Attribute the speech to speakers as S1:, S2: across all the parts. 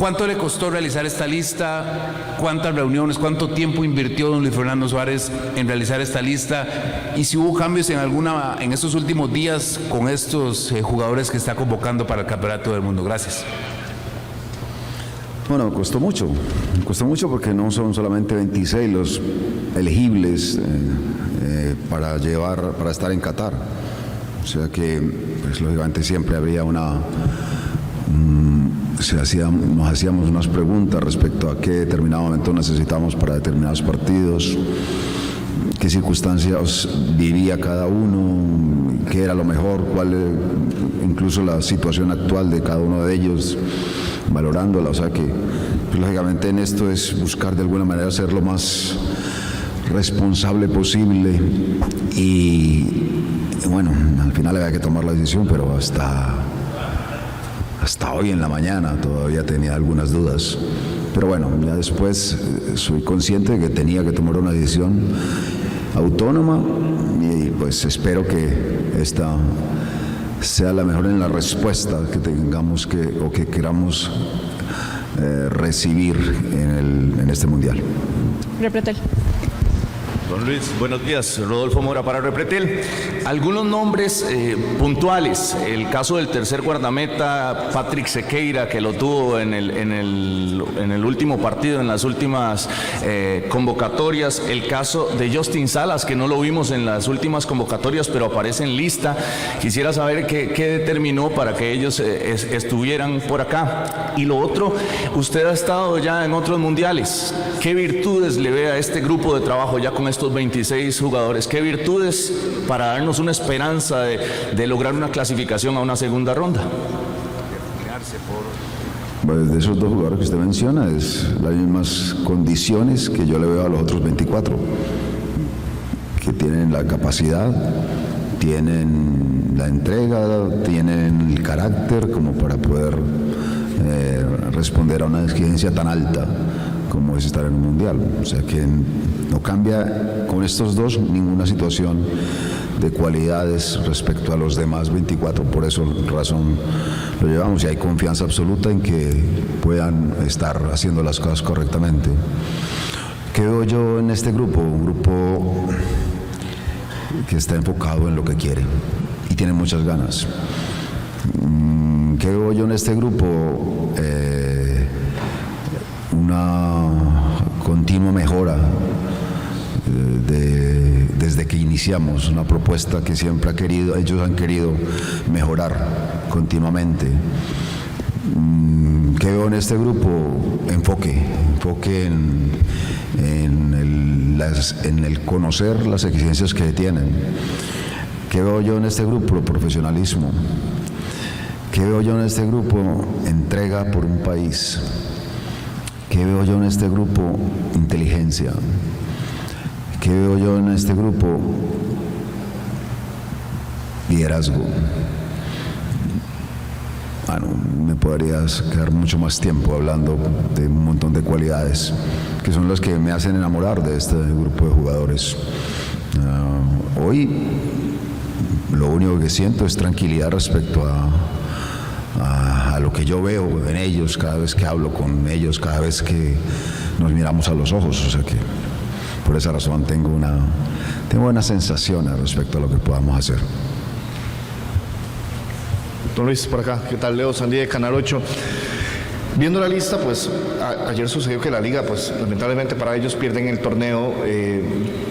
S1: ¿Cuánto le costó realizar esta lista? ¿Cuántas reuniones? ¿Cuánto tiempo invirtió don Luis Fernando Suárez en realizar esta lista? Y si hubo cambios en estos últimos días con estos jugadores que está convocando para el Campeonato del Mundo. Gracias.
S2: Bueno, costó mucho porque no son solamente 26 los elegibles para estar en Qatar. O sea que, pues lógicamente siempre habría nos hacíamos unas preguntas respecto a qué determinado momento necesitamos para determinados partidos, qué circunstancias vivía cada uno, qué era lo mejor, incluso la situación actual de cada uno de ellos, valorándola. O sea que, pues, lógicamente en esto es buscar de alguna manera ser lo más responsable posible y bueno, al final había que tomar la decisión, pero hasta hoy en la mañana todavía tenía algunas dudas. Pero bueno, ya después soy consciente de que tenía que tomar una decisión autónoma y pues espero que esta sea la mejor en la respuesta que tengamos o que queramos recibir en este mundial.
S3: Repretel.
S4: Don Luis, buenos días. Rodolfo Mora para Repretel. Algunos nombres puntuales. El caso del tercer guardameta, Patrick Sequeira, que lo tuvo en el último partido, en las últimas convocatorias. El caso de Justin Salas, que no lo vimos en las últimas convocatorias, pero aparece en lista. Quisiera saber qué determinó para que ellos estuvieran por acá. Y lo otro, usted ha estado ya en otros mundiales. ¿Qué virtudes le ve a este grupo de trabajo ya con estos 26 jugadores? ¿Qué virtudes para darnos una esperanza de lograr una clasificación a una segunda ronda?
S2: Pues de esos dos jugadores que usted menciona, es las mismas condiciones que yo le veo a los otros 24, que tienen la capacidad, tienen la entrega, tienen el carácter como para poder responder a una exigencia tan alta como es estar en un mundial. O sea que no cambia con estos dos ninguna situación de cualidades respecto a los demás 24, por eso razón lo llevamos y hay confianza absoluta en que puedan estar haciendo las cosas correctamente. ¿Qué veo yo en este grupo? Un grupo que está enfocado en lo que quiere y tiene muchas ganas. ¿Qué veo yo en este grupo? Una continua mejora desde que iniciamos, una propuesta que siempre ellos han querido mejorar continuamente. ¿Qué veo en este grupo? Enfoque en el conocer las exigencias que tienen. ¿Qué veo yo en este grupo? Profesionalismo. ¿Qué veo yo en este grupo? Entrega por un país. ¿Qué veo yo en este grupo? Inteligencia. ¿Qué veo yo en este grupo? Liderazgo. Bueno, me podrías quedar mucho más tiempo hablando de un montón de cualidades que son las que me hacen enamorar de este grupo de jugadores. Hoy lo único que siento es tranquilidad respecto a lo que yo veo en ellos cada vez que hablo con ellos, cada vez que nos miramos a los ojos. O sea que por esa razón tengo buenas sensaciones respecto a lo que podamos hacer.
S5: Don Luis, por acá. ¿Qué tal? Leo Sandí de Canal 8. Viendo la lista, pues ayer sucedió que la liga, pues lamentablemente para ellos pierden el torneo.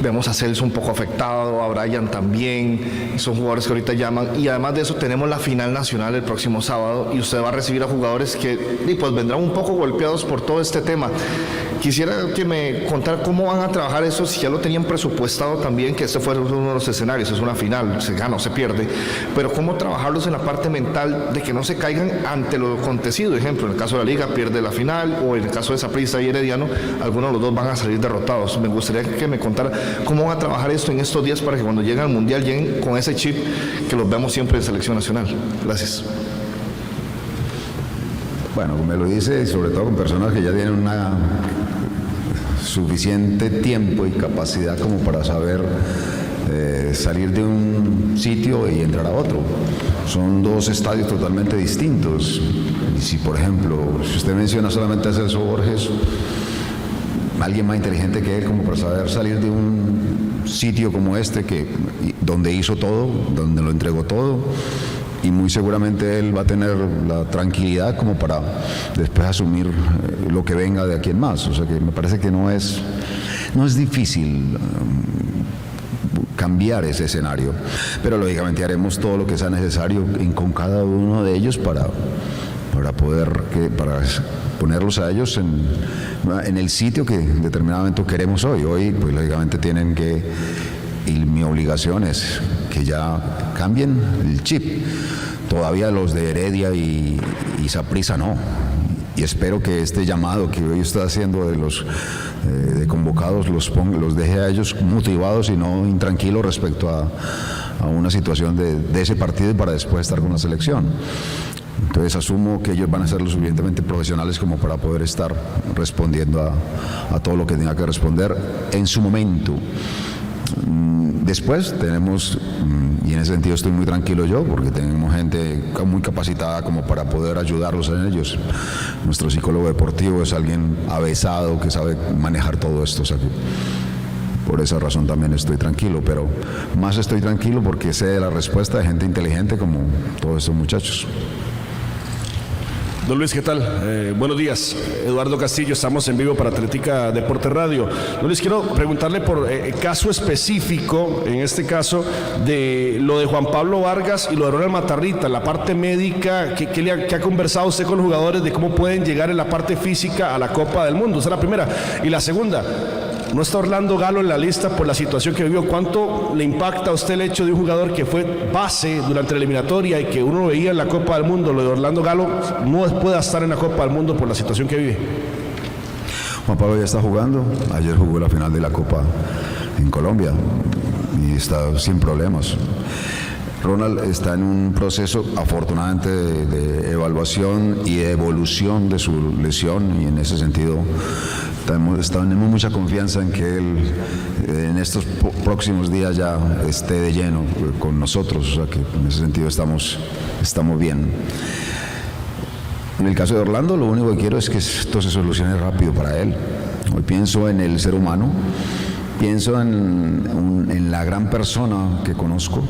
S5: Vemos a Celso un poco afectado, a Brian también, son jugadores que ahorita llaman. Y además de eso tenemos la final nacional el próximo sábado y usted va a recibir a jugadores que pues vendrán un poco golpeados por todo este tema. Quisiera que me contara cómo van a trabajar eso, si ya lo tenían presupuestado también, que este fuera uno de los escenarios, es una final, se gana o se pierde, pero cómo trabajarlos en la parte mental de que no se caigan ante lo acontecido. Ejemplo, en el caso de la liga pierde la final, o en el caso de Saprissa y Herediano, algunos de los dos van a salir derrotados. Me gustaría que me contara cómo van a trabajar esto en estos días para que cuando lleguen al Mundial lleguen con ese chip que los vemos siempre en selección nacional. Gracias.
S2: Bueno, me lo dice sobre todo con personas que ya tienen suficiente tiempo y capacidad como para saber salir de un sitio y entrar a otro. Son dos estadios totalmente distintos. Y si, por ejemplo, si usted menciona solamente a Celso Borges, alguien más inteligente que él como para saber salir de un sitio como este, donde hizo todo, donde lo entregó todo, y muy seguramente él va a tener la tranquilidad como para después asumir lo que venga de aquí en más. O sea que me parece que no es difícil cambiar ese escenario, pero lógicamente haremos todo lo que sea necesario con cada uno de ellos para ponerlos a ellos en el sitio que determinadamente queremos hoy. Hoy, pues lógicamente tienen que, y mi obligación es que ya cambien el chip. Todavía los de Heredia y Saprissa no. Y espero que este llamado que hoy está haciendo de los de convocados los deje a ellos motivados y no intranquilos respecto a una situación de ese partido y para después estar con la selección. Entonces asumo que ellos van a ser lo suficientemente profesionales como para poder estar respondiendo a todo lo que tenga que responder en su momento. Después tenemos, y en ese sentido estoy muy tranquilo yo, porque tenemos gente muy capacitada como para poder ayudarlos en ellos. Nuestro psicólogo deportivo es alguien avesado que sabe manejar todo esto. O sea que por esa razón también estoy tranquilo, pero más estoy tranquilo porque sé de la respuesta de gente inteligente como todos estos muchachos.
S3: Don Luis, ¿qué tal? Buenos días. Eduardo Castillo, estamos en vivo para Atlética Deporte Radio. Don Luis, quiero preguntarle por caso específico, en este caso, de lo de Juan Pablo Vargas y lo de Ronald Matarrita, la parte médica, ¿qué ha conversado usted con los jugadores de cómo pueden llegar en la parte física a la Copa del Mundo? Esa es la primera. Y la segunda, no está Orlando Galo en la lista por la situación que vivió. ¿Cuánto le impacta a usted el hecho de un jugador que fue base durante la eliminatoria y que uno veía en la Copa del Mundo? Lo de Orlando Galo no pueda estar en la Copa del Mundo por la situación que vive.
S2: Juan Pablo ya está jugando. Ayer jugó la final de la Copa en Colombia y está sin problemas. Ronald está en un proceso, afortunadamente, de evaluación y de evolución de su lesión, y en ese sentido tenemos mucha confianza en que él en estos próximos días ya esté de lleno con nosotros. O sea que en ese sentido estamos bien. En el caso de Orlando, lo único que quiero es que esto se solucione rápido para él. Hoy pienso en el ser humano, pienso en la gran persona que conozco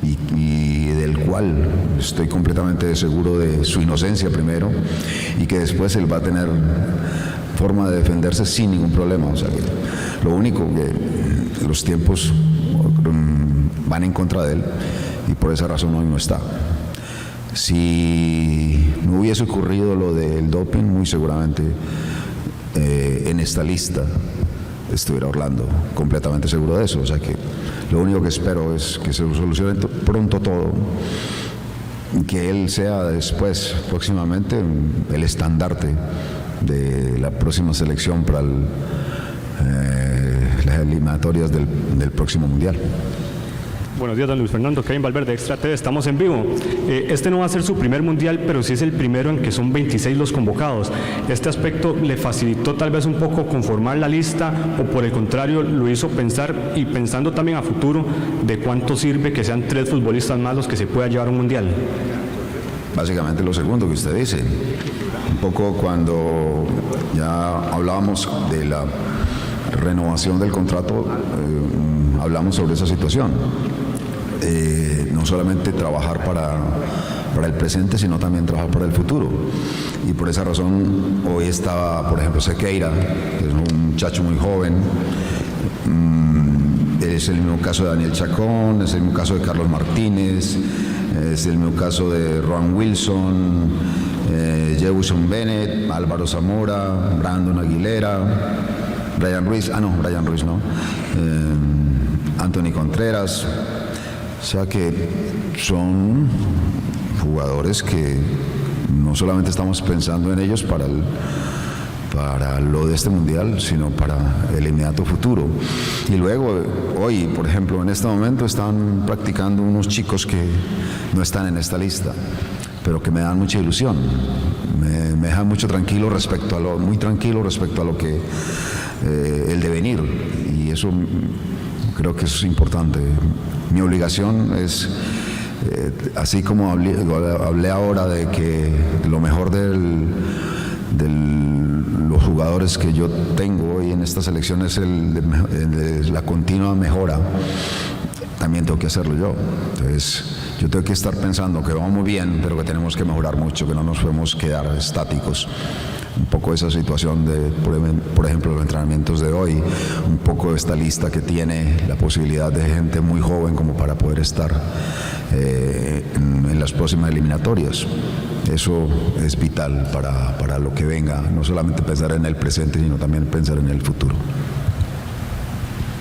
S2: y del cual estoy completamente seguro de su inocencia primero, y que después él va a tener forma de defenderse sin ningún problema. O sea que lo único que los tiempos van en contra de él, y por esa razón hoy no está. Si no hubiese ocurrido lo del doping, muy seguramente en esta lista estuviera Orlando, completamente seguro de eso. O sea que lo único que espero es que se solucione pronto todo, que él sea después, próximamente, el estandarte de la próxima selección para las eliminatorias del próximo Mundial.
S6: Buenos días, don Luis Fernando. Kevin Valverde, Extra TV, estamos en vivo. Este no va a ser su primer mundial, pero sí es el primero en que son 26 los convocados. ¿Este aspecto le facilitó tal vez un poco conformar la lista, o por el contrario lo hizo pensar, y pensando también a futuro, de cuánto sirve que sean 3 futbolistas más los que se pueda llevar a un mundial?
S2: Básicamente lo segundo que usted dice. Un poco cuando ya hablábamos de la renovación del contrato, hablamos sobre esa situación. No solamente trabajar para el presente, sino también trabajar para el futuro. Y por esa razón hoy estaba, por ejemplo, Sequeira, que es un muchacho muy joven. Es el mismo caso de Daniel Chacón, es el mismo caso de Carlos Martínez, es el mismo caso de Rowan Wilson, Jefferson Bennett, Álvaro Zamora, Brandon Aguilera, Brian Ruiz no, Anthony Contreras. O sea que son jugadores que no solamente estamos pensando en ellos para lo de este mundial, sino para el inmediato futuro. Y luego, hoy, por ejemplo, en este momento están practicando unos chicos que no están en esta lista, pero que me dan mucha ilusión, me dejan muy tranquilo respecto a lo que el devenir, y eso creo que es importante. Mi obligación es así como hablé ahora de que lo mejor de los jugadores que yo tengo hoy en esta selección es la continua mejora, también tengo que hacerlo yo. Entonces, yo tengo que estar pensando que vamos muy bien, pero que tenemos que mejorar mucho, que no nos podemos quedar estáticos. Un poco esa situación de, por ejemplo, los entrenamientos de hoy, un poco esta lista que tiene la posibilidad de gente muy joven como para poder estar en las próximas eliminatorias. Eso es vital para lo que venga, no solamente pensar en el presente, sino también pensar en el futuro.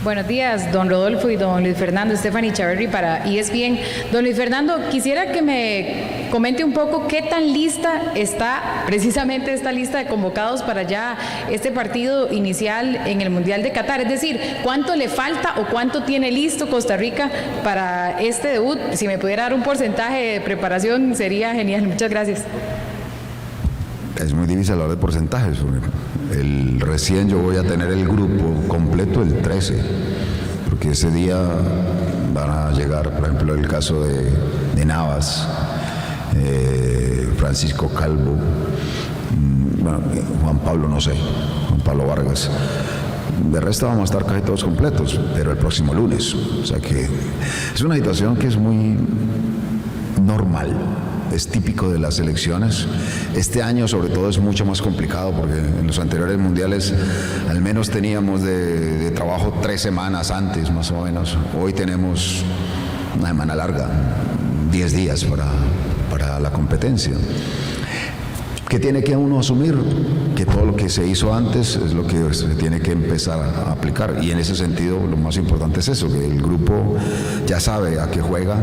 S7: Buenos días, don Rodolfo y don Luis Fernando. Stephanie Chaverri para ESPN. Don Luis Fernando, quisiera que me comente un poco qué tan lista está precisamente esta lista de convocados para ya este partido inicial en el Mundial de Qatar. Es decir, ¿cuánto le falta o cuánto tiene listo Costa Rica para este debut? Si me pudiera dar un porcentaje de preparación sería genial. Muchas gracias.
S2: Es muy difícil hablar de porcentajes. Recién yo voy a tener el grupo completo el 13, porque ese día van a llegar, por ejemplo, el caso de Navas, Francisco Calvo, bueno, Juan Pablo, no sé, Juan Pablo Vargas. De resto vamos a estar casi todos completos, pero el próximo lunes. O sea que es una situación que es muy normal. Es típico de las selecciones. Este año sobre todo es mucho más complicado porque en los anteriores mundiales al menos teníamos de trabajo 3 semanas antes más o menos. Hoy tenemos una semana larga, 10 días para la competencia. ¿Qué tiene que uno asumir? Que todo lo que se hizo antes es lo que se tiene que empezar a aplicar. Y en ese sentido lo más importante es eso, que el grupo ya sabe a qué juega.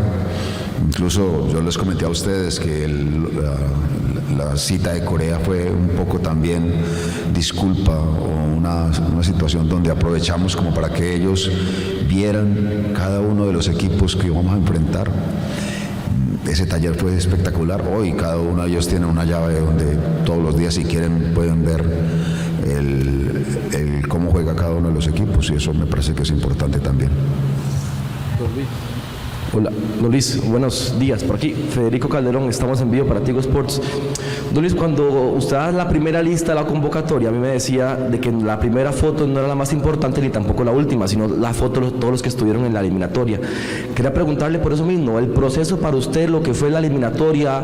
S2: Incluso yo les comenté a ustedes que la cita de Corea fue un poco también disculpa o una situación donde aprovechamos como para que ellos vieran cada uno de los equipos que vamos a enfrentar. Ese taller fue espectacular. Hoy cada uno de ellos tiene una llave donde todos los días, si quieren, pueden ver cómo juega cada uno de los equipos, y eso me parece que es importante también.
S8: Hola, don Luis, buenos días. Por aquí, Federico Calderón, estamos en vivo para Tigo Sports. Don Luis, cuando usted da la primera lista de la convocatoria, a mí me decía de que la primera foto no era la más importante ni tampoco la última, sino la foto de todos los que estuvieron en la eliminatoria. Quería preguntarle por eso mismo, el proceso para usted, lo que fue la eliminatoria,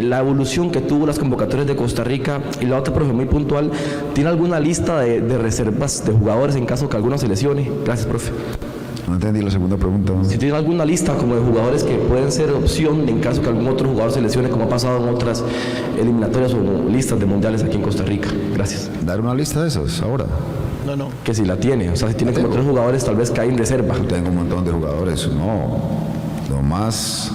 S8: la evolución que tuvo las convocatorias de Costa Rica, y la otra, profe, muy puntual, ¿tiene alguna lista de reservas de jugadores en caso que alguno se lesione? Gracias, profe.
S2: No entendí la segunda pregunta.
S8: Si tiene alguna lista como de jugadores que pueden ser opción en caso que algún otro jugador se lesione, como ha pasado en otras eliminatorias o listas de mundiales aquí en Costa Rica. Gracias.
S2: ¿Dar una lista de esas ahora?
S8: No. Que si la tiene, o sea, si tiene como 3 jugadores tal vez que hay en reserva.
S2: Tengo un montón de jugadores, no. Lo más...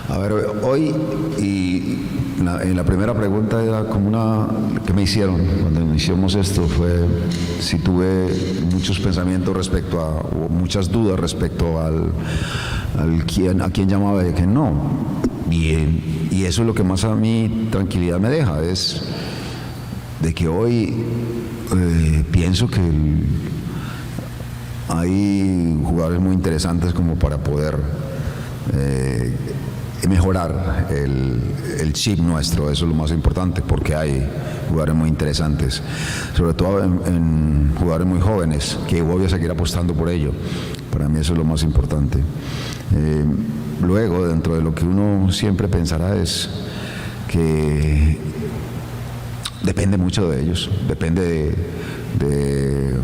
S2: A ver, hoy en la primera pregunta era como una que me hicieron cuando iniciamos esto, fue si tuve muchos pensamientos respecto a, o muchas dudas respecto a quién llamaba y a quién no. Y eso es lo que más a mí tranquilidad me deja, es de que hoy pienso que hay jugadores muy interesantes como para poder mejorar el chip nuestro. Eso es lo más importante, porque hay jugadores muy interesantes, sobre todo en jugadores muy jóvenes, que voy a seguir apostando por ello. Para mí eso es lo más importante. Luego, dentro de lo que uno siempre pensará es que depende mucho de ellos, depende de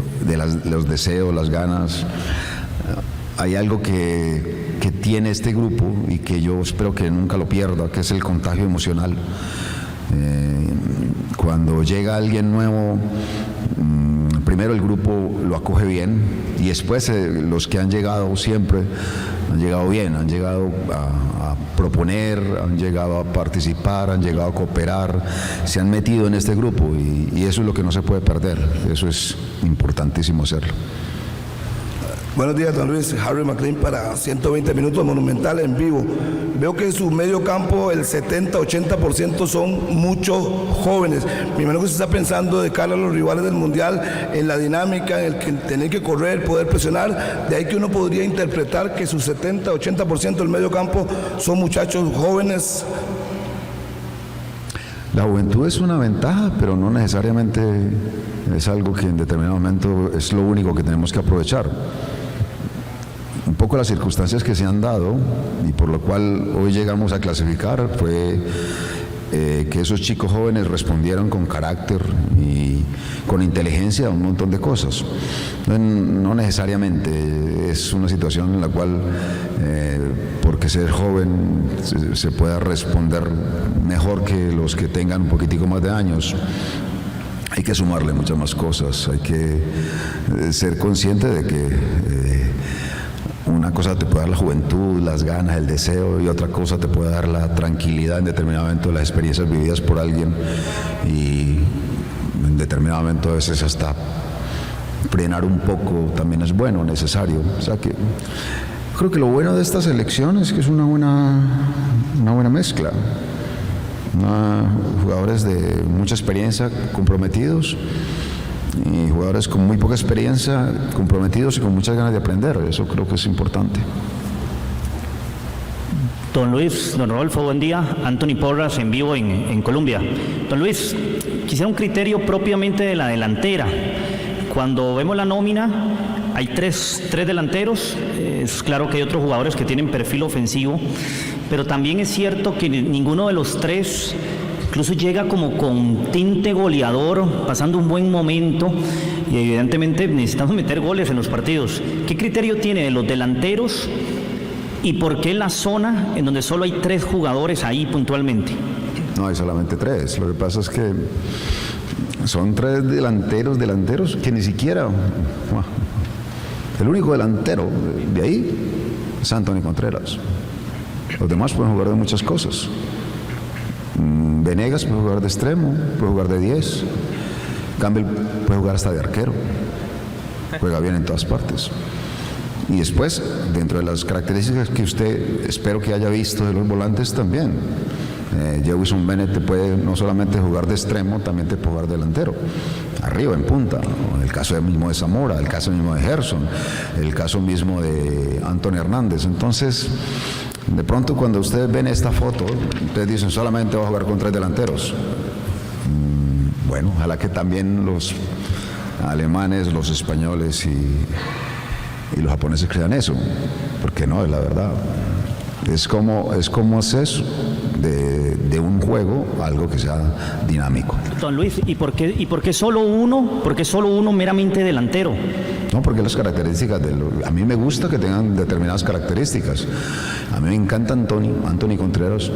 S2: los deseos, las ganas. Hay algo que tiene este grupo y que yo espero que nunca lo pierda, que es el contagio emocional. Cuando llega alguien nuevo, primero el grupo lo acoge bien, y después los que han llegado siempre han llegado bien, han llegado a proponer, han llegado a participar, han llegado a cooperar, se han metido en este grupo, y eso es lo que no se puede perder. Eso es importantísimo hacerlo.
S9: Buenos días, don Luis. Harry McLean para 120 minutos Monumental en vivo. Veo que en su medio campo el 70-80% son muchos jóvenes. Me imagino que usted está pensando de cara a los rivales del Mundial en la dinámica, en el que tener que correr, poder presionar. De ahí que uno podría interpretar que su 70-80% del medio campo son muchachos jóvenes.
S2: La juventud es una ventaja, pero no necesariamente es algo que en determinado momento es lo único que tenemos que aprovechar. Un poco las circunstancias que se han dado y por lo cual hoy llegamos a clasificar fue que esos chicos jóvenes respondieron con carácter y con inteligencia a un montón de cosas. No necesariamente es una situación en la cual porque ser joven se pueda responder mejor que los que tengan un poquitico más de años. Hay que sumarle muchas más cosas, hay que ser consciente de que una cosa te puede dar la juventud, las ganas, el deseo, y otra cosa te puede dar la tranquilidad en determinado momento, las experiencias vividas por alguien, y en determinado momento a veces hasta frenar un poco también es bueno, necesario. O sea que creo que lo bueno de esta selección es que es una buena mezcla. Jugadores de mucha experiencia comprometidos y jugadores con muy poca experiencia comprometidos y con muchas ganas de aprender. Eso creo que es importante.
S10: Don Luis, don Rodolfo, buen día. Anthony Porras en vivo en Colombia. Don Luis, quisiera un criterio propiamente de la delantera. Cuando vemos la nómina, hay tres delanteros. Es claro que hay otros jugadores que tienen perfil ofensivo, pero también es cierto que ninguno de los tres incluso llega como con tinte goleador, pasando un buen momento, y evidentemente necesitamos meter goles en los partidos. ¿Qué criterio tiene de los delanteros y por qué la zona en donde solo hay 3 jugadores ahí puntualmente?
S2: No hay solamente 3. Lo que pasa es que son 3 delanteros que ni siquiera... El único delantero de ahí es Anthony Contreras. Los demás pueden jugar de muchas cosas. Venegas puede jugar de extremo, puede jugar de 10. Campbell puede jugar hasta de arquero. Juega bien en todas partes. Y después, dentro de las características que usted espero que haya visto de los volantes también, Jefferson Bennett te puede no solamente jugar de extremo, también te puede jugar delantero, arriba, en punta. En el caso mismo de Zamora, el caso mismo de Gerson, el caso mismo de Antonio Hernández. Entonces, de pronto cuando ustedes ven esta foto, ustedes dicen solamente va a jugar con 3 delanteros. Bueno, ojalá que también los alemanes, los españoles y los japoneses crean eso, porque no, es la verdad. Es como hacer de un juego algo que sea dinámico.
S10: Don Luis, ¿y por qué solo uno? ¿Por qué solo uno meramente delantero?
S2: No, porque las características a mí me gusta que tengan determinadas características. A mí me encanta Anthony Contreras,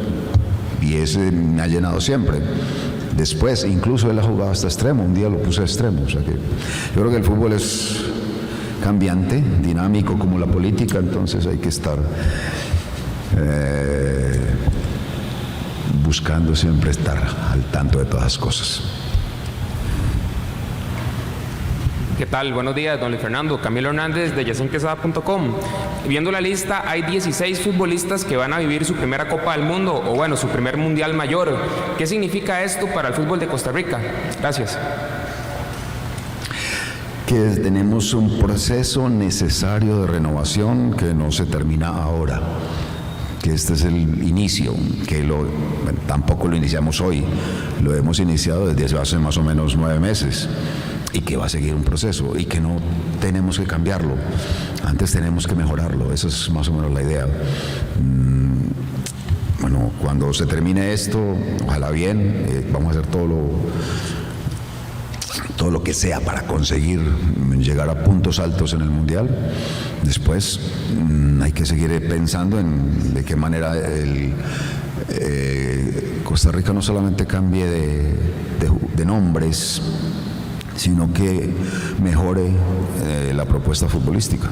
S2: y ese me ha llenado siempre. Después, incluso él ha jugado hasta extremo, un día lo puse a extremo. O sea que yo creo que el fútbol es cambiante, dinámico como la política, entonces hay que estar buscando siempre estar al tanto de todas las cosas.
S11: ¿Qué tal? Buenos días, don Luis Fernando. Camilo Hernández de yacenquesada.com. Viendo la lista, hay 16 futbolistas que van a vivir su primera Copa del Mundo, o bueno, su primer Mundial Mayor. ¿Qué significa esto para el fútbol de Costa Rica? Gracias.
S2: Que tenemos un proceso necesario de renovación que no se termina ahora, que este es el inicio, que tampoco lo iniciamos hoy, lo hemos iniciado desde hace más o menos 9 meses, y que va a seguir un proceso y que no tenemos que cambiarlo, antes tenemos que mejorarlo. Esa es más o menos la idea. Bueno, cuando se termine esto, ojalá bien, vamos a hacer todo lo que sea para conseguir llegar a puntos altos en el Mundial. Después hay que seguir pensando en de qué manera Costa Rica no solamente cambie de nombres, sino que mejore la propuesta futbolística.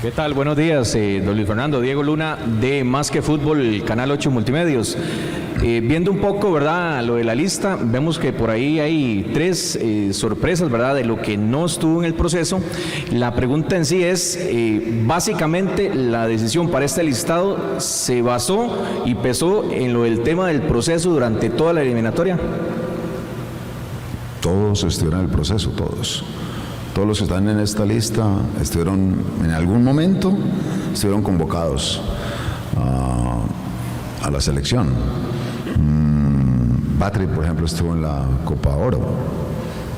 S12: ¿Qué tal? Buenos días, don Luis Fernando. Diego Luna de Más que Fútbol, Canal 8 Multimedios. Viendo un poco, ¿verdad?, lo de la lista, vemos que por ahí hay 3 sorpresas, ¿verdad?, de lo que no estuvo en el proceso. La pregunta en sí es, básicamente, la decisión para este listado se basó y pesó en lo del tema del proceso durante toda la eliminatoria.
S2: Todos estuvieron en el proceso, todos. Todos los que están en esta lista estuvieron, en algún momento, estuvieron convocados a la selección. Patrick, por ejemplo, estuvo en la Copa Oro.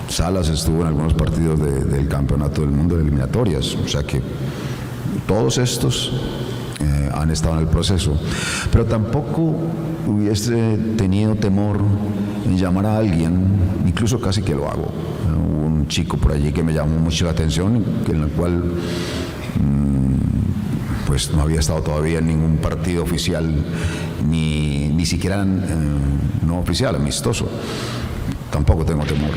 S2: Salas estuvo en algunos partidos del Campeonato del Mundo de eliminatorias. O sea que todos estos han estado en el proceso. Pero tampoco hubiese tenido temor en llamar a alguien, incluso casi que lo hago. Hubo un chico por allí que me llamó mucho la atención, en el cual pues no había estado todavía en ningún partido oficial, ni siquiera no oficial, amistoso. Tampoco tengo temor.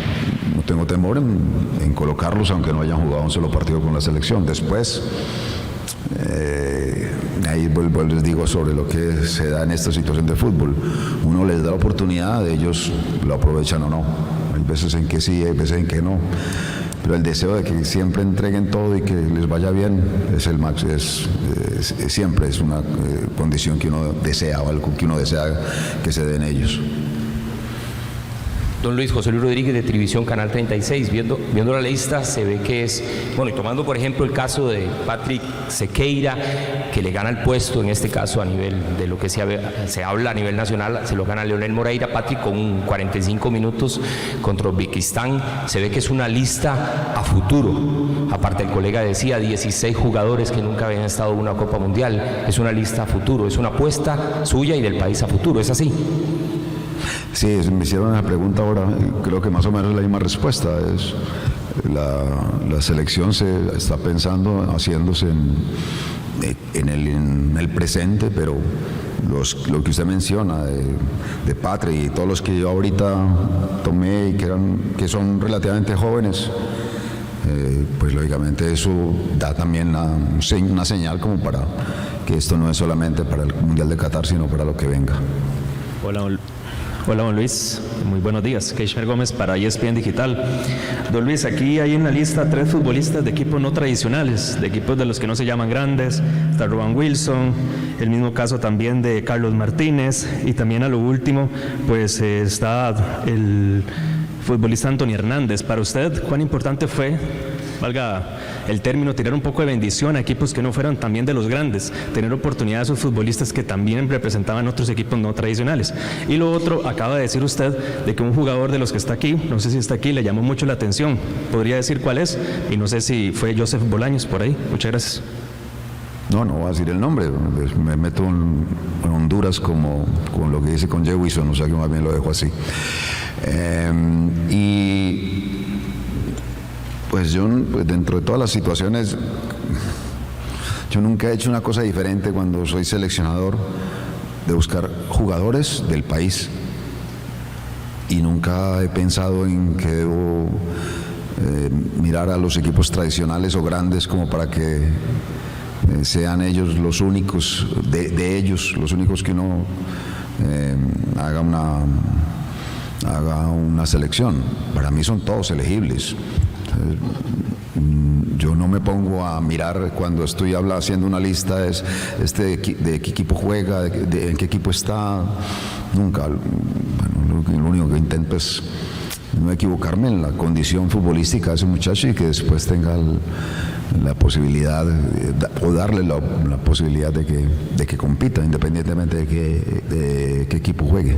S2: No tengo temor en colocarlos, aunque no hayan jugado un solo partido con la selección. Después, ahí vuelvo, les digo sobre lo que se da en esta situación de fútbol. Uno les da la oportunidad, ellos lo aprovechan o no. Hay veces en que sí, hay veces en que no. Pero el deseo de que siempre entreguen todo y que les vaya bien es el max, siempre es una condición que uno desea, o algo que uno desea que se den ellos.
S13: Don Luis, José Luis Rodríguez de Televisión Canal 36, viendo la lista se ve que es, bueno, y tomando por ejemplo el caso de Patrick Sequeira, que le gana el puesto, en este caso a nivel de lo que se habla a nivel nacional, se lo gana Leonel Moreira. Patrick con 45 minutos contra Uzbekistán, se ve que es una lista a futuro. Aparte el colega decía 16 jugadores que nunca habían estado en una Copa Mundial, es una lista a futuro, es una apuesta suya y del país a futuro, ¿es así?
S2: Sí, me hicieron la pregunta ahora, creo que más o menos la misma respuesta. Es la selección se está pensando, haciéndose en el presente, pero lo que usted menciona de Patri y todos los que yo ahorita tomé y que son relativamente jóvenes, pues lógicamente eso da también una señal como para que esto no es solamente para el Mundial de Qatar, sino para lo que venga.
S14: Hola, don Luis. Muy buenos días. Keishmer Gómez para ESPN Digital. Don Luis, aquí hay en la lista 3 futbolistas de equipos no tradicionales, de equipos de los que no se llaman grandes. Está Rowan Wilson, el mismo caso también de Carlos Martínez, y también a lo último, pues está el futbolista Anthony Hernández. Para usted, ¿cuán importante fue, valga el término, tirar un poco de bendición a equipos que no fueran también de los grandes, tener oportunidad a esos futbolistas que también representaban otros equipos no tradicionales? Y lo otro, acaba de decir usted de que un jugador de los que está aquí, no sé si está aquí, le llamó mucho la atención. ¿Podría decir cuál es? Y no sé si fue Joseph Bolaños por ahí. Muchas gracias.
S2: No voy a decir el nombre, me meto en Honduras como con lo que dice con Jewison, o sea que más bien lo dejo así. Y pues yo, dentro de todas las situaciones, yo nunca he hecho una cosa diferente cuando soy seleccionador, de buscar jugadores del país, y nunca he pensado en que debo mirar a los equipos tradicionales o grandes como para que sean ellos los únicos, de ellos los únicos que uno haga una selección. Para mí son todos elegibles. Yo no me pongo a mirar cuando estoy haciendo una lista de qué equipo juega, en qué equipo está. Nunca. Bueno, lo único que intento es no equivocarme en la condición futbolística de ese muchacho y que después tenga la posibilidad o darle la posibilidad de que compita, independientemente de qué equipo juegue.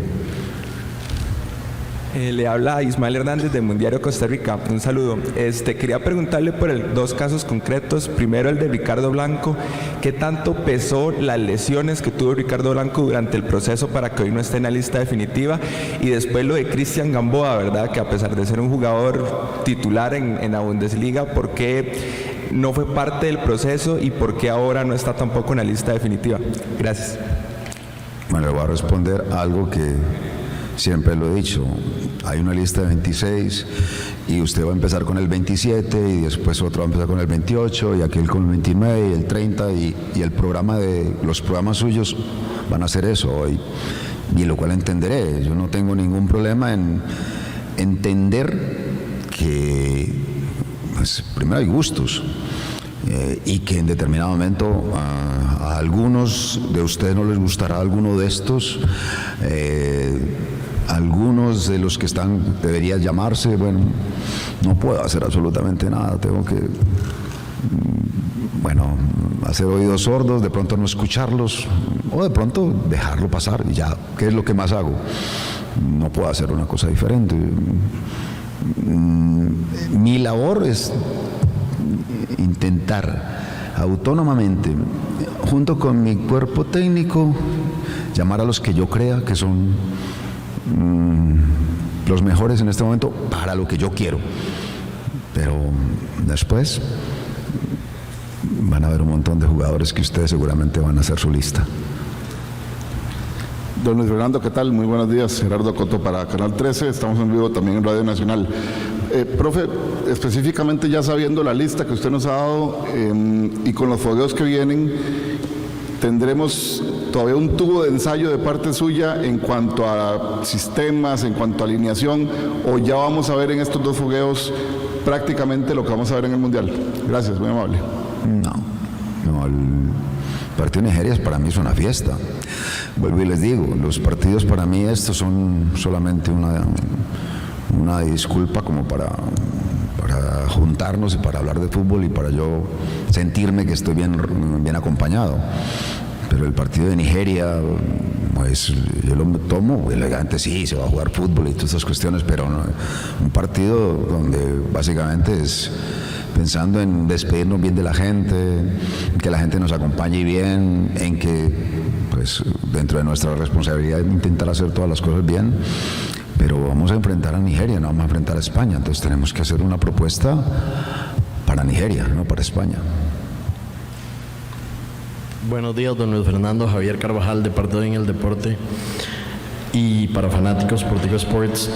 S15: Le habla Ismael Hernández de Mundiario Costa Rica. Un saludo. Quería preguntarle por dos casos concretos. Primero, el de Ricardo Blanco. ¿Qué tanto pesó las lesiones que tuvo Ricardo Blanco durante el proceso para que hoy no esté en la lista definitiva? Y después lo de Cristian Gamboa, ¿verdad? Que a pesar de ser un jugador titular en la Bundesliga, ¿por qué no fue parte del proceso y por qué ahora no está tampoco en la lista definitiva? Gracias.
S2: Bueno, le voy a responder algo que siempre lo he dicho, hay una lista de 26 y usted va a empezar con el 27 y después otro va a empezar con el 28 y aquel con el 29 y el 30 y el programa de los programas suyos van a hacer eso hoy, y lo cual entenderé. Yo no tengo ningún problema en entender que pues, primero hay gustos y que en determinado momento a algunos de ustedes no les gustará alguno de estos, algunos de los que están deberían llamarse, bueno, no puedo hacer absolutamente nada, tengo que hacer oídos sordos, de pronto no escucharlos o de pronto dejarlo pasar y ya, ¿qué es lo que más hago? No puedo hacer una cosa diferente. Mi labor es intentar autónomamente, junto con mi cuerpo técnico, llamar a los que yo crea que son los mejores en este momento para lo que yo quiero. Pero después van a haber un montón de jugadores que ustedes seguramente van a hacer su lista.
S16: Don Luis Fernando, ¿qué tal? Muy buenos días. Gerardo Coto para Canal 13. Estamos en vivo también en Radio Nacional. Profe, específicamente ya sabiendo la lista que usted nos ha dado y con los fogueos que vienen, ¿tendremos todavía un tubo de ensayo de parte suya en cuanto a sistemas, en cuanto a alineación, o ya vamos a ver en estos dos fogueos prácticamente lo que vamos a ver en el Mundial? Gracias, muy amable.
S2: No, el partido de Nigeria para mí es una fiesta. Vuelvo y les digo, los partidos para mí estos son solamente una disculpa como para juntarnos y para hablar de fútbol y para yo sentirme que estoy bien acompañado. Pero el partido de Nigeria, pues yo lo tomo elegante, sí, se va a jugar fútbol y todas esas cuestiones, pero no, un partido donde básicamente es pensando en despedirnos bien de la gente, que la gente nos acompañe bien, en que pues dentro de nuestra responsabilidad intentar hacer todas las cosas bien, pero vamos a enfrentar a Nigeria, no vamos a enfrentar a España, entonces tenemos que hacer una propuesta para Nigeria, no para España.
S17: Buenos días, don Luis Fernando. Javier Carvajal, de Parte en el Deporte y para fanáticos por Tigo Sports.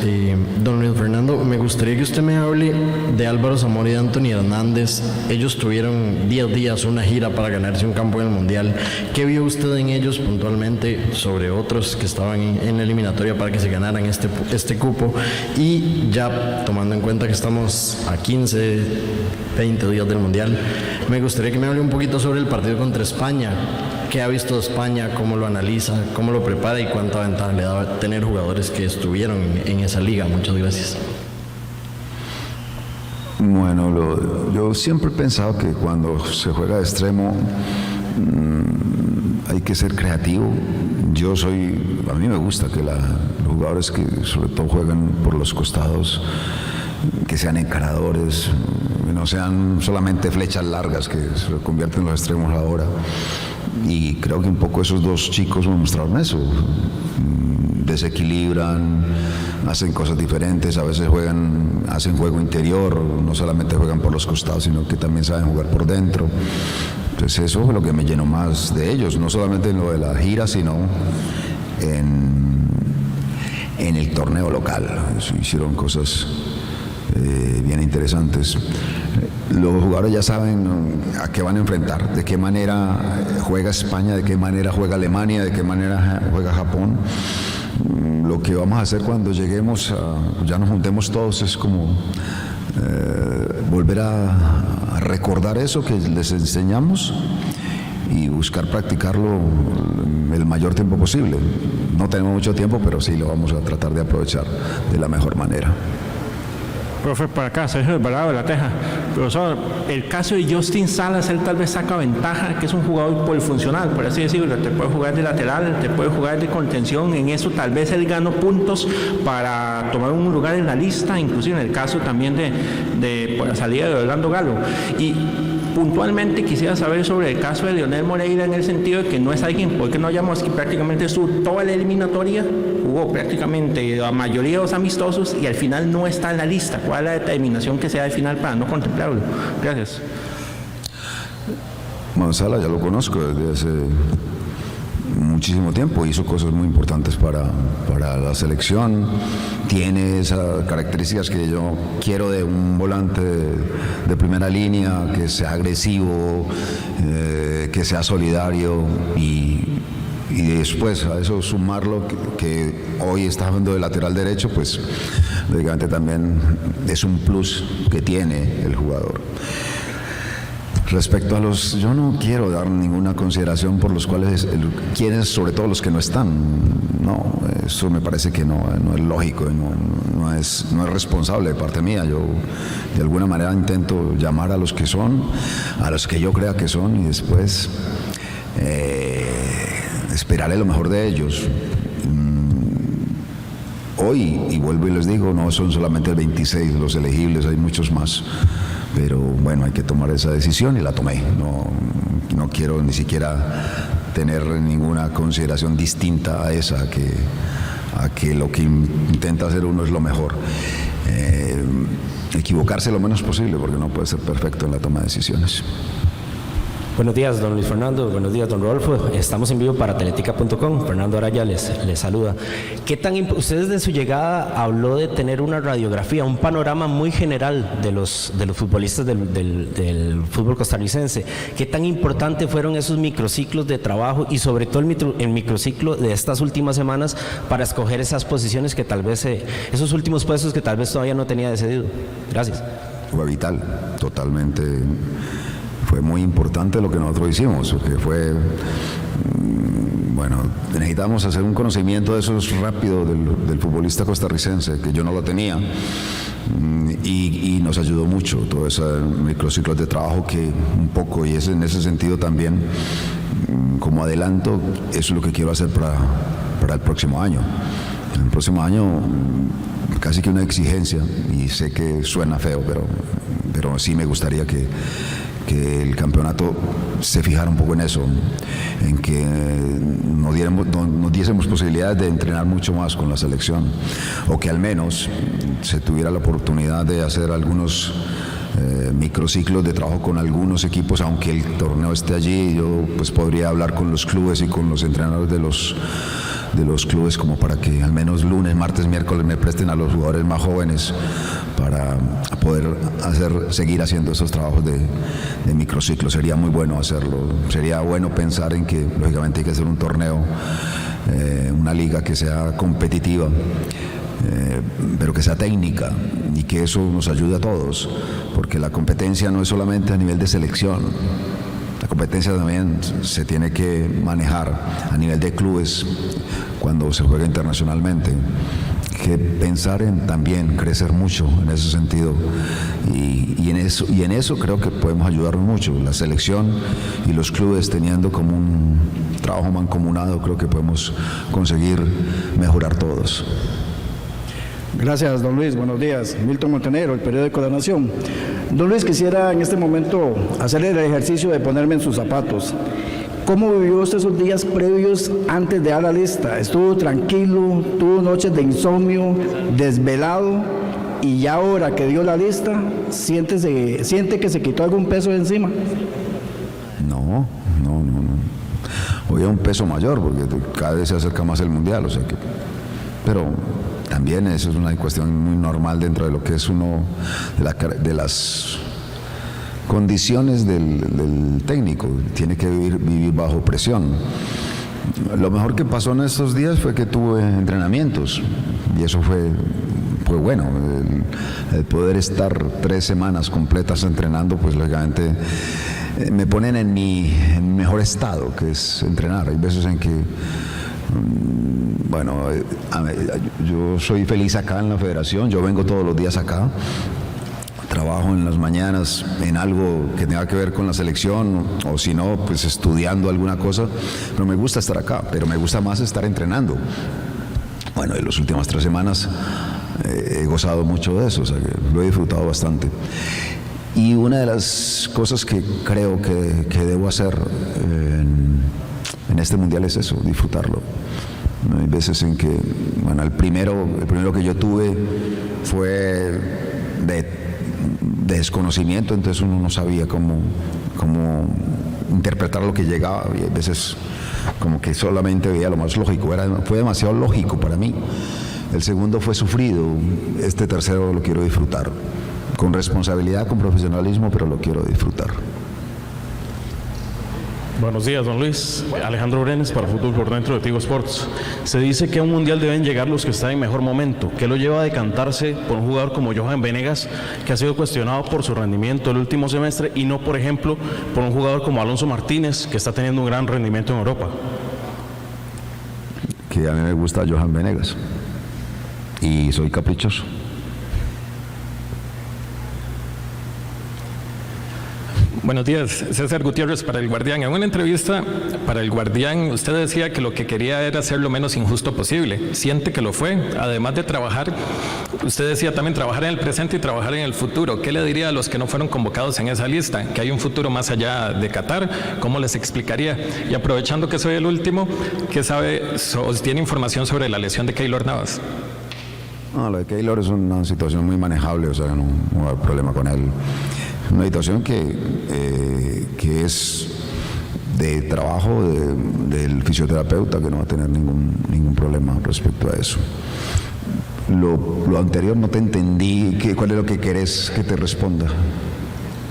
S17: Don Luis Fernando, me gustaría que usted me hable de Álvaro Zamora y de Anthony Hernández. Ellos tuvieron 10 días una gira para ganarse un campo en el Mundial. ¿Qué vio usted en ellos puntualmente sobre otros que estaban en la eliminatoria para que se ganaran este cupo? Y ya tomando en cuenta que estamos a 15, 20 días del Mundial, me gustaría que me hable un poquito sobre el partido contra España. ¿Qué ha visto de España? ¿Cómo lo analiza? ¿Cómo lo prepara? ¿Y cuánta ventaja le da tener jugadores que estuvieron en esa liga? Muchas gracias.
S2: Bueno, yo siempre he pensado que cuando se juega de extremo hay que ser creativo. A mí me gusta que los jugadores que sobre todo juegan por los costados, que sean encaradores, que no sean solamente flechas largas que se convierten en los extremos ahora. Y creo que un poco esos dos chicos me mostraron eso. Desequilibran, hacen cosas diferentes, a veces hacen juego interior, no solamente juegan por los costados, sino que también saben jugar por dentro. Entonces eso fue lo que me llenó más de ellos, no solamente en lo de la gira, sino en el torneo local. Hicieron cosas bien interesantes. Los jugadores ya saben a qué van a enfrentar, de qué manera juega España, de qué manera juega Alemania, de qué manera juega Japón. Lo que vamos a hacer cuando lleguemos, ya nos juntemos todos, es como volver a recordar eso que les enseñamos y buscar practicarlo el mayor tiempo posible. No tenemos mucho tiempo, pero sí lo vamos a tratar de aprovechar de la mejor manera.
S18: Profe, por acá, Sergio Alvarado de La Teja. Profesor, el caso de Justin Salas, él tal vez saca ventaja, que es un jugador polifuncional, por así decirlo. Te puede jugar de lateral, te puede jugar de contención. En eso tal vez él ganó puntos para tomar un lugar en la lista, inclusive en el caso también de por la salida de Orlando Galo. Y puntualmente quisiera saber sobre el caso de Leonel Moreira, en el sentido de que no es alguien, porque no llamamos que prácticamente estuvo toda la eliminatoria, jugó prácticamente la mayoría de los amistosos y al final no está en la lista. ¿Cuál es la determinación que se da al final para no contemplarlo? Gracias.
S2: Gonzalo ya lo conozco desde hace muchísimo tiempo, hizo cosas muy importantes para la selección, tiene esas características que yo quiero de un volante de primera línea, que sea agresivo, que sea solidario y después a eso sumarlo que hoy está jugando de lateral derecho, pues lógicamente también es un plus que tiene el jugador. Respecto a yo no quiero dar ninguna consideración por los cuales, quienes, sobre todo los que no están, no, eso me parece que no es lógico, no es responsable de parte mía. Yo de alguna manera intento llamar a los que son, a los que yo crea que son y después esperaré lo mejor de ellos. Hoy, y vuelvo y les digo, no son solamente 26 los elegibles, hay muchos más. Pero bueno, hay que tomar esa decisión y la tomé. No quiero ni siquiera tener ninguna consideración distinta a esa, a que lo que intenta hacer uno es lo mejor. Equivocarse lo menos posible, porque no puede ser perfecto en la toma de decisiones.
S13: Buenos días, don Luis Fernando. Buenos días, don Rodolfo. Estamos en vivo para atletica.com. Fernando Araya les saluda. Usted desde su llegada habló de tener una radiografía, un panorama muy general de los futbolistas del fútbol costarricense. ¿Qué tan importante fueron esos microciclos de trabajo y sobre todo el microciclo de estas últimas semanas para escoger esas posiciones que tal vez, esos últimos puestos que tal vez todavía no tenía decidido? Gracias.
S2: Fue vital, totalmente. Fue muy importante lo que nosotros hicimos, porque fue, bueno, necesitamos hacer un conocimiento de eso rápido del futbolista costarricense, que yo no lo tenía, y nos ayudó mucho todo ese microciclo de trabajo que un poco, y es en ese sentido también, como adelanto, eso es lo que quiero hacer para el próximo año. El próximo año casi que una exigencia, y sé que suena feo, pero sí me gustaría que el campeonato se fijara un poco en eso, en que nos diésemos posibilidades de entrenar mucho más con la selección, o que al menos se tuviera la oportunidad de hacer algunos microciclos de trabajo con algunos equipos, aunque el torneo esté allí. Yo pues podría hablar con los clubes y con los entrenadores de los clubes, como para que al menos lunes, martes, miércoles me presten a los jugadores más jóvenes para poder seguir haciendo esos trabajos de microciclo. Sería muy bueno hacerlo. Sería bueno pensar en que lógicamente hay que hacer un torneo, una liga que sea competitiva, pero que sea técnica, y que eso nos ayude a todos, porque la competencia no es solamente a nivel de selección. La competencia también se tiene que manejar a nivel de clubes cuando se juega internacionalmente. Que pensar en también crecer mucho en ese sentido, y en eso creo que podemos ayudarnos mucho. La selección y los clubes, teniendo como un trabajo mancomunado, creo que podemos conseguir mejorar todos.
S19: Gracias, don Luis. Buenos días. Milton Montenegro, el periódico La Nación. Don Luis, quisiera en este momento hacer el ejercicio de ponerme en sus zapatos. ¿Cómo vivió usted esos días previos antes de dar la lista? ¿Estuvo tranquilo? ¿Tuvo noches de insomnio? ¿Desvelado? Y ya ahora que dio la lista, ¿siente que se quitó algún peso de encima?
S2: No. Hoy es un peso mayor, porque cada vez se acerca más el Mundial, o sea que... Pero también eso es una cuestión muy normal dentro de lo que es uno de las condiciones del técnico. Tiene que vivir bajo presión. Lo mejor que pasó en estos días fue que tuve entrenamientos, y eso fue bueno. El poder estar 3 semanas completas entrenando, pues lógicamente me ponen en mi mejor estado, que es entrenar. Hay veces en que yo soy feliz acá en la federación, yo vengo todos los días acá, trabajo en las mañanas en algo que tenga que ver con la selección, o si no, pues estudiando alguna cosa, pero me gusta estar acá, pero me gusta más estar entrenando. Bueno, en las últimas 3 semanas he gozado mucho de eso, o sea que lo he disfrutado bastante. Y una de las cosas que creo que debo hacer en este mundial es eso, disfrutarlo. Hay veces en que, bueno, el primero que yo tuve fue de desconocimiento, entonces uno no sabía cómo interpretar lo que llegaba, y a veces como que solamente veía lo más lógico, fue demasiado lógico para mí. El segundo fue sufrido, este tercero lo quiero disfrutar, con responsabilidad, con profesionalismo, pero lo quiero disfrutar.
S20: Buenos días, don Luis. Alejandro Brenes para Fútbol por Dentro de Tigo Sports. Se dice que a un mundial deben llegar los que están en mejor momento. ¿Qué lo lleva a decantarse por un jugador como Johan Venegas, que ha sido cuestionado por su rendimiento el último semestre, y no, por ejemplo, por un jugador como Alonso Martínez, que está teniendo un gran rendimiento en Europa?
S2: Que a mí me gusta Johan Venegas y soy caprichoso.
S21: Buenos días, César Gutiérrez para El Guardián. En una entrevista para El Guardián, usted decía que lo que quería era ser lo menos injusto posible. ¿Siente que lo fue? Además de trabajar, usted decía también trabajar en el presente y trabajar en el futuro. ¿Qué le diría a los que no fueron convocados en esa lista? ¿Que hay un futuro más allá de Qatar? ¿Cómo les explicaría? Y aprovechando que soy el último, ¿qué sabe o tiene información sobre la lesión de Keylor Navas?
S2: No, lo de Keylor es una situación muy manejable, o sea, no hay problema con él. Una situación que es de trabajo del fisioterapeuta, que no va a tener ningún problema respecto a eso. Lo anterior no te entendí. ¿Cuál es lo que querés que te responda?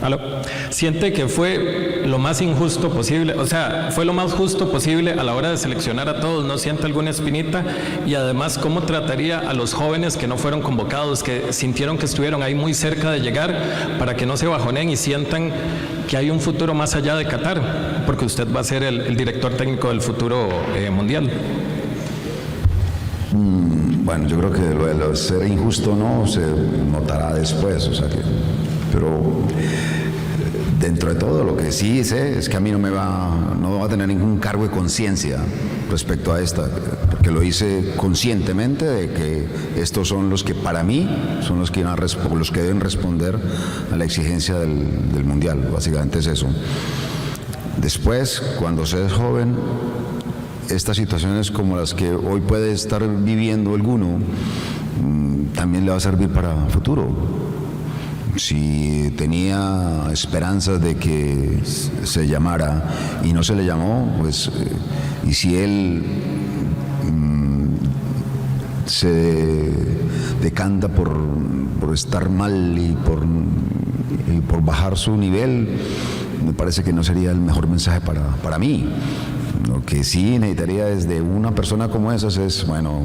S21: ¿Aló? ¿Siente que fue lo más injusto posible? O sea, ¿fue lo más justo posible a la hora de seleccionar a todos? ¿No siente alguna espinita? Y además, ¿cómo trataría a los jóvenes que no fueron convocados, que sintieron que estuvieron ahí muy cerca de llegar, para que no se bajoneen y sientan que hay un futuro más allá de Qatar? Porque usted va a ser el director técnico del futuro mundial.
S2: Bueno, yo creo que lo de ser injusto no se notará después, o sea que... Pero dentro de todo, lo que sí sé es que a mí no va a tener ningún cargo de conciencia respecto a esta, porque lo hice conscientemente de que estos son los que para mí son los que deben responder a la exigencia del mundial. Básicamente es eso. Después, cuando se es joven, estas situaciones como las que hoy puede estar viviendo alguno, también le va a servir para futuro. Si tenía esperanzas de que se llamara y no se le llamó, pues, y si él se decanta por estar mal y por bajar su nivel, me parece que no sería el mejor mensaje para mí. Lo que sí necesitaría desde una persona como esas es, bueno,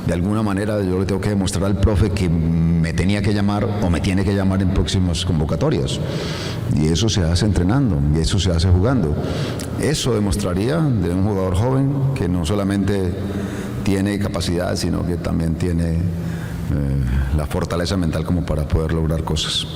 S2: de alguna manera yo le tengo que demostrar al profe que me tenía que llamar o me tiene que llamar en próximas convocatorias. Y eso se hace entrenando, y eso se hace jugando. Eso demostraría de un jugador joven que no solamente tiene capacidad, sino que también tiene la fortaleza mental como para poder lograr cosas.